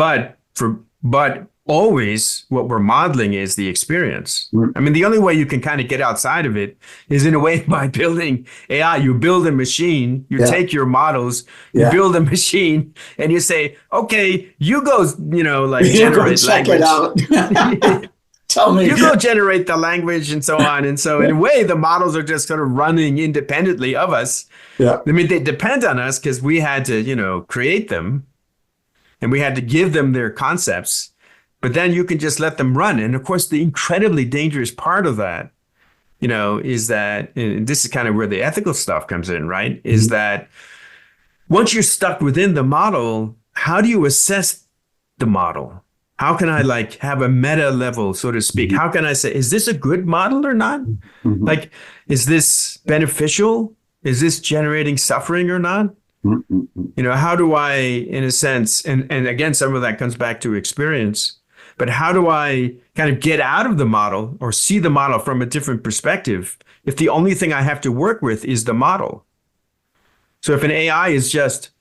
But always what we're modeling is the experience. Mm-hmm. I mean, the only way you can kind of get outside of it is in a way by building AI. You build a machine, you take your models, you build a machine, and you say, okay, you go, generate check language. It out. Tell me. You go generate the language and so on. And so in a way, the models are just sort of running independently of us. Yeah. I mean, they depend on us because we had to, create them, and we had to give them their concepts. But then you can just let them run. And of course, the incredibly dangerous part of that, is that, and this is kind of where the ethical stuff comes in, right? Mm-hmm. Is that once you're stuck within the model, how do you assess the model? How can I have a meta level, so to speak? Mm-hmm. How can I say, is this a good model or not? Mm-hmm. Like, is this beneficial? Is this generating suffering or not? Mm-hmm. How do I, in a sense, and again, some of that comes back to experience, but how do I kind of get out of the model or see the model from a different perspective if the only thing I have to work with is the model? So if an AI is just,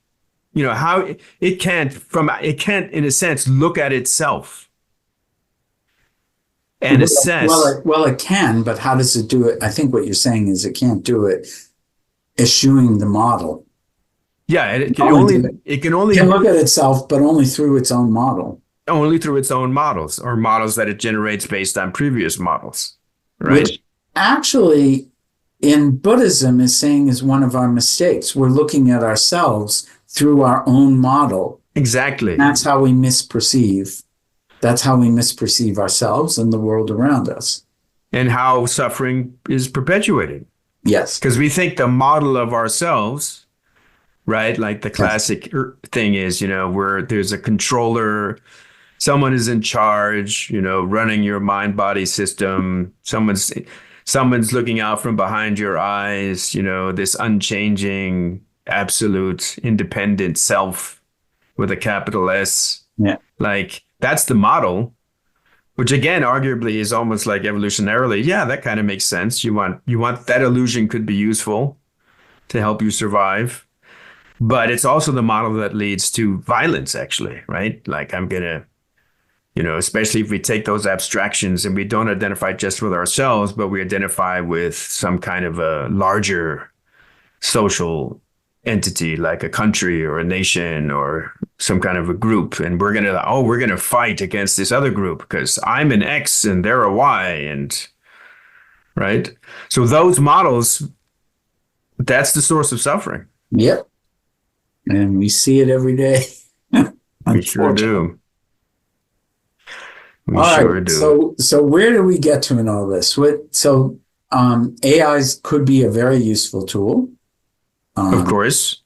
how it can't, in a sense, look at itself and assess. Well, it can, but how does it do it? I think what you're saying is it can't do it eschewing the model. Yeah, it can only look at itself, but only through its own model. Only through its own models, or models that it generates based on previous models, right? Which actually, in Buddhism, is saying is one of our mistakes. We're looking at ourselves through our own model. Exactly. And that's how we misperceive. That's how we misperceive ourselves and the world around us. And how suffering is perpetuated. Yes. Because we think the model of ourselves, right? Like the classic thing is, where there's a controller, someone is in charge, running your mind-body system. Someone's looking out from behind your eyes, this unchanging, absolute, independent self with a capital S. Yeah. Like, that's the model, which again, arguably is almost like evolutionarily. Yeah, that kind of makes sense. You want that illusion could be useful to help you survive. But it's also the model that leads to violence, actually, right? Like, I'm going to, especially if we take those abstractions and we don't identify just with ourselves, but we identify with some kind of a larger social entity, like a country or a nation or some kind of a group. And we're going to fight against this other group because I'm an X and they're a Y, and right. So those models, that's the source of suffering. Yep. And we see it every day. We sure do. We All sure right. do. So where do we get to in all this? AIs could be a very useful tool. Of Um, course.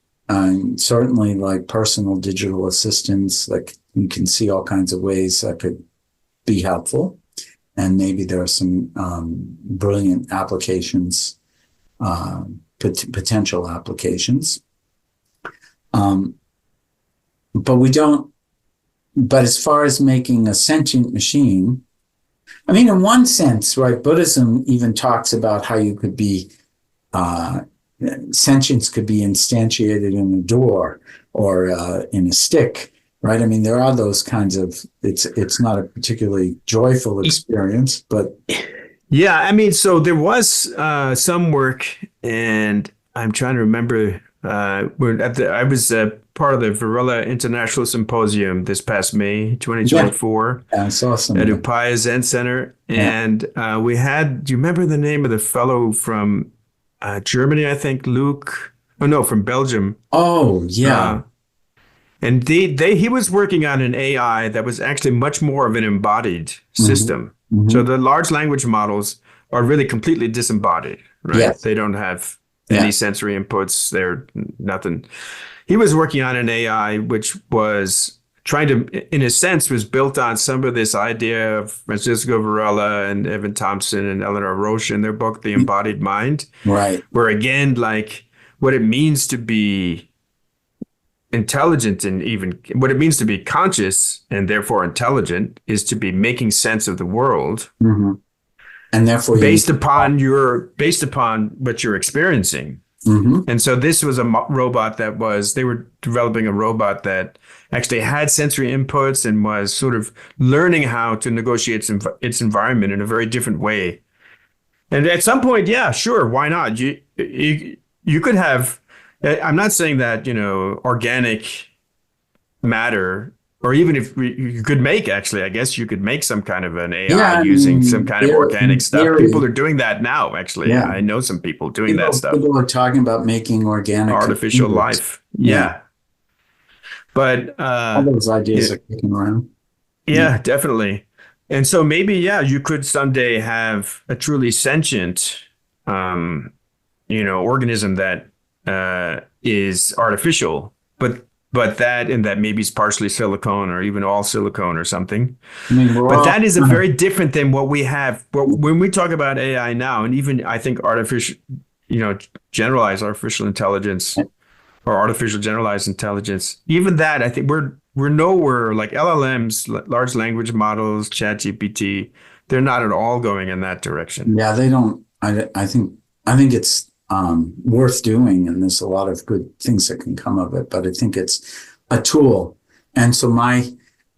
Certainly like personal digital assistants, like you can see all kinds of ways that could be helpful. And maybe there are some brilliant applications, potential applications. But we don't, but as far as making a sentient machine, I mean, in one sense, right, Buddhism even talks about how you could be, sentience could be instantiated in a door or in a stick, right? I mean, there are those kinds of, it's not a particularly joyful experience, but. Yeah, I mean, so there was some work, and I'm trying to remember. I was part of the Varela International Symposium this past May 2024 I saw some at of that. Upaya Zen Center. Yeah. And we had, do you remember the name of the fellow from Germany, I think, Luke? Oh, no, from Belgium. Oh, yeah. And he was working on an AI that was actually much more of an embodied system. Mm-hmm. So the large language models are really completely disembodied, right? Yes. They don't have any sensory inputs. They're nothing. He was working on an AI which was trying to, in a sense, was built on some of this idea of Francisco Varela and Evan Thompson and Eleanor Roche in their book, The Embodied Mind. Right. Where again, like what it means to be intelligent and even what it means to be conscious and therefore intelligent is to be making sense of the world. Mm-hmm. And therefore based upon what you're experiencing. Mm-hmm. And so this was a robot they were developing a robot that actually had sensory inputs and was sort of learning how to negotiate its environment in a very different way. And at some point, yeah, sure, why not? You could have, I'm not saying that, organic matter, or even if you could make, actually, I guess you could make some kind of an AI using some kind of organic stuff. Theory. People are doing that now, actually. Yeah. I know some people doing that stuff. People are talking about making organic artificial life. Yeah. But all those ideas are kicking around. Yeah, definitely. And so maybe, you could someday have a truly sentient, organism that is artificial, but that maybe is partially silicone or even all silicone or something. I mean, but that is a very different than what we have. When we talk about AI now, and even I think generalized artificial intelligence or artificial generalized intelligence, even that, I think we're nowhere like LLMs, large language models, ChatGPT. They're not at all going in that direction. Yeah, they don't. I think it's worth doing, and there's a lot of good things that can come of it, but I think it's a tool. And so my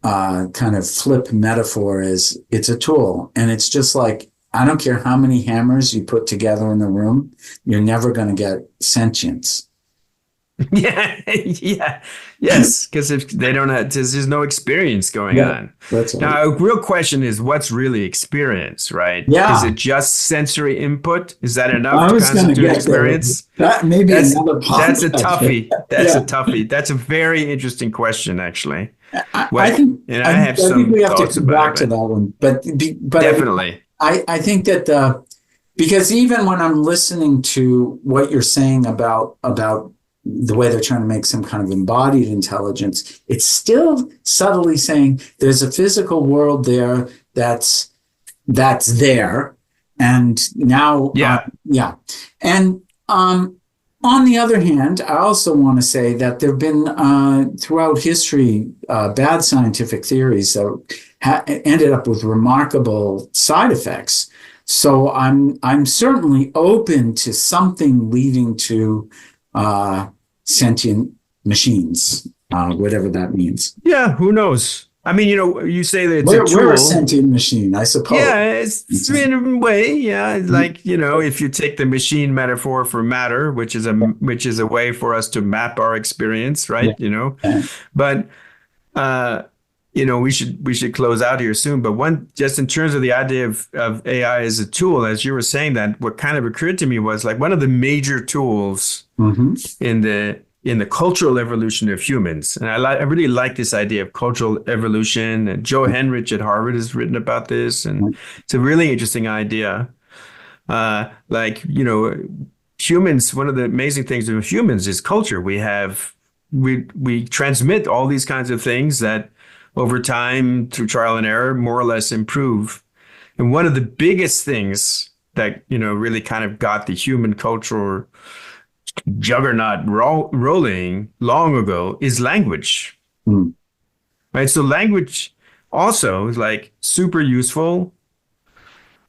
kind of flip metaphor is it's a tool, and it's just like, I don't care how many hammers you put together in the room, you're never going to get sentience. Yes, because if they don't have, there's no experience going on. That's right. Now, a real question is, what's really experience, right? Yeah. Is it just sensory input? Is that enough to constitute experience? That's another podcast. That's a toughie. That's a toughie. That's a very interesting question, actually. I think we have to come back to that one, but definitely. I think that because even when I'm listening to what you're saying about the way they're trying to make some kind of embodied intelligence, it's still subtly saying there's a physical world there that's there. And now, And on the other hand, I also want to say that there have been throughout history bad scientific theories that ended up with remarkable side effects. So I'm certainly open to something leading to sentient machines, whatever that means. Yeah, who knows? I mean, you say that it's a tool. We're a sentient machine, I suppose. Yeah, it's in a way. Yeah, like if you take the machine metaphor for matter, which is a way for us to map our experience, right? Yeah. But we should close out here soon. But just in terms of the idea of AI as a tool, as you were saying that, what kind of occurred to me was like one of the major tools in the in the cultural evolution of humans. And I really like this idea of cultural evolution. And Joe Henrich at Harvard has written about this. And it's a really interesting idea. Humans, one of the amazing things with humans is culture. We transmit all these kinds of things that over time, through trial and error, more or less improve. And one of the biggest things that, really kind of got the human cultural juggernaut rolling long ago is language. Right? So language also is like super useful,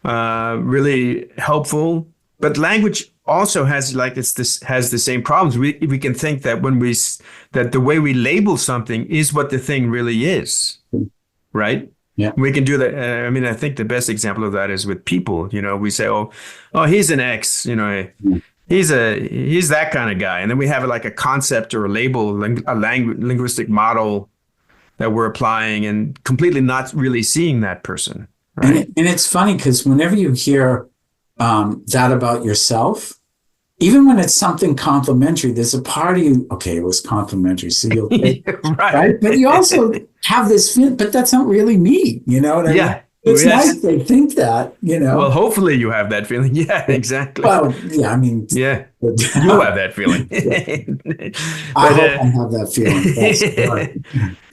really helpful. But language also has has the same problems. We can think that that the way we label something is what the thing really is, right? Yeah. We can do that. I think the best example of that is with people. We say, oh, he's an X. He's that kind of guy, and then we have like a concept or a label, a linguistic model that we're applying, and completely not really seeing that person. Right? And it's funny because whenever you hear that about yourself, even when it's something complimentary, there's a part of you, okay, it was complimentary, so you'll take right? But you also have this feeling, but that's not really me, you know what I mean? It's nice they think that, Well, hopefully you have that feeling. Yeah, exactly. Well, yeah, yeah, you have that feeling. I hope I have that feeling. That's right.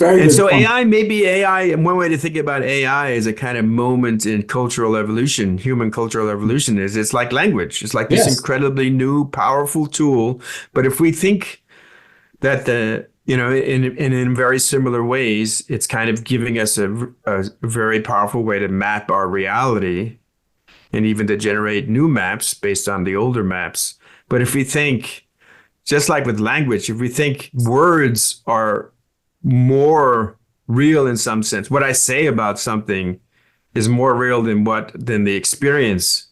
Very and good so point. AI, and one way to think about AI is a kind of moment in cultural evolution, human cultural evolution is it's like language. It's like this incredibly new, powerful tool. But if we think that in very similar ways, it's kind of giving us a very powerful way to map our reality and even to generate new maps based on the older maps. But if we think, just like with language, if we think words are more real in some sense, what I say about something is more real than the experience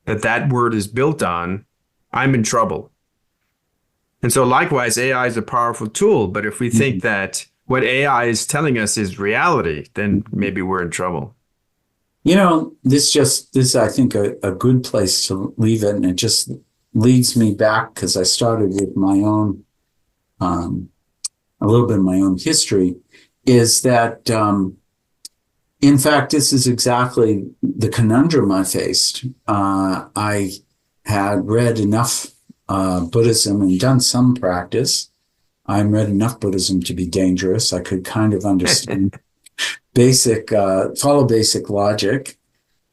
that word is built on, I'm in trouble. And so likewise, AI is a powerful tool. But if we think that what AI is telling us is reality, then maybe we're in trouble. This is, I think, a good place to leave it. And it just leads me back because I started with my own, a little bit of my own history, is that, in fact, this is exactly the conundrum I faced. I had read enough Buddhism and done some practice. I read enough Buddhism to be dangerous. I could kind of understand follow basic logic.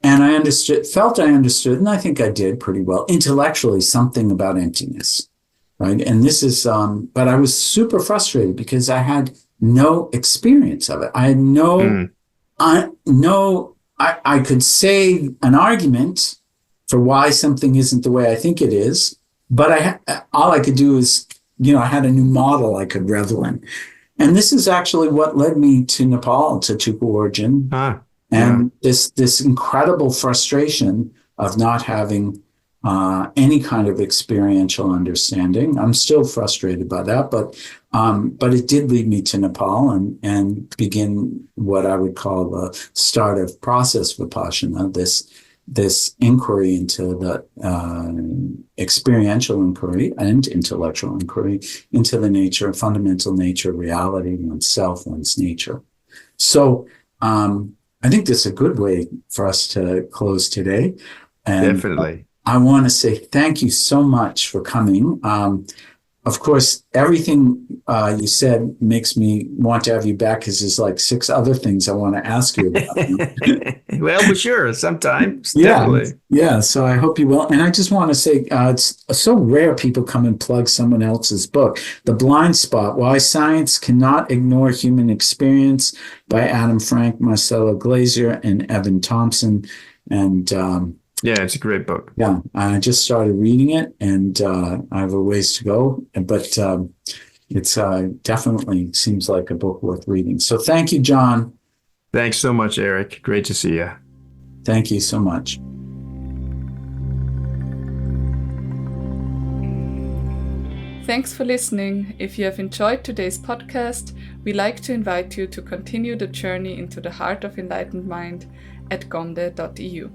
And I felt I understood, and I think I did pretty well, intellectually, something about emptiness, right? And this is, but I was super frustrated because I had no experience of it. I had I could say an argument for why something isn't the way I think it is, but all I could do is, I had a new model I could revel in. And this is actually what led me to Nepal, to Chupa Origin. And this incredible frustration of not having any kind of experiential understanding. I'm still frustrated by that, but it did lead me to Nepal and begin what I would call the start of process Vipassana, this inquiry into the experiential inquiry and intellectual inquiry into the fundamental nature, reality, oneself, one's nature. So I think this is a good way for us to close today. And definitely. I want to say thank you so much for coming. Of course, everything you said makes me want to have you back because there's like 6 other things I want to ask you about. Well, for sure, sometimes. Definitely. Yeah. So I hope you will. And I just want to say, it's so rare people come and plug someone else's book, The Blind Spot, Why Science Cannot Ignore Human Experience by Adam Frank, Marcelo Glazier, and Evan Thompson. And yeah, it's a great book. Yeah, I just started reading it, and I have a ways to go, but it's definitely seems like a book worth reading. So thank you, John. Thanks so much, Erric. Great to see you. Thank you so much. Thanks for listening. If you have enjoyed today's podcast, we like to invite you to continue the journey into the heart of enlightened mind at gonde.eu.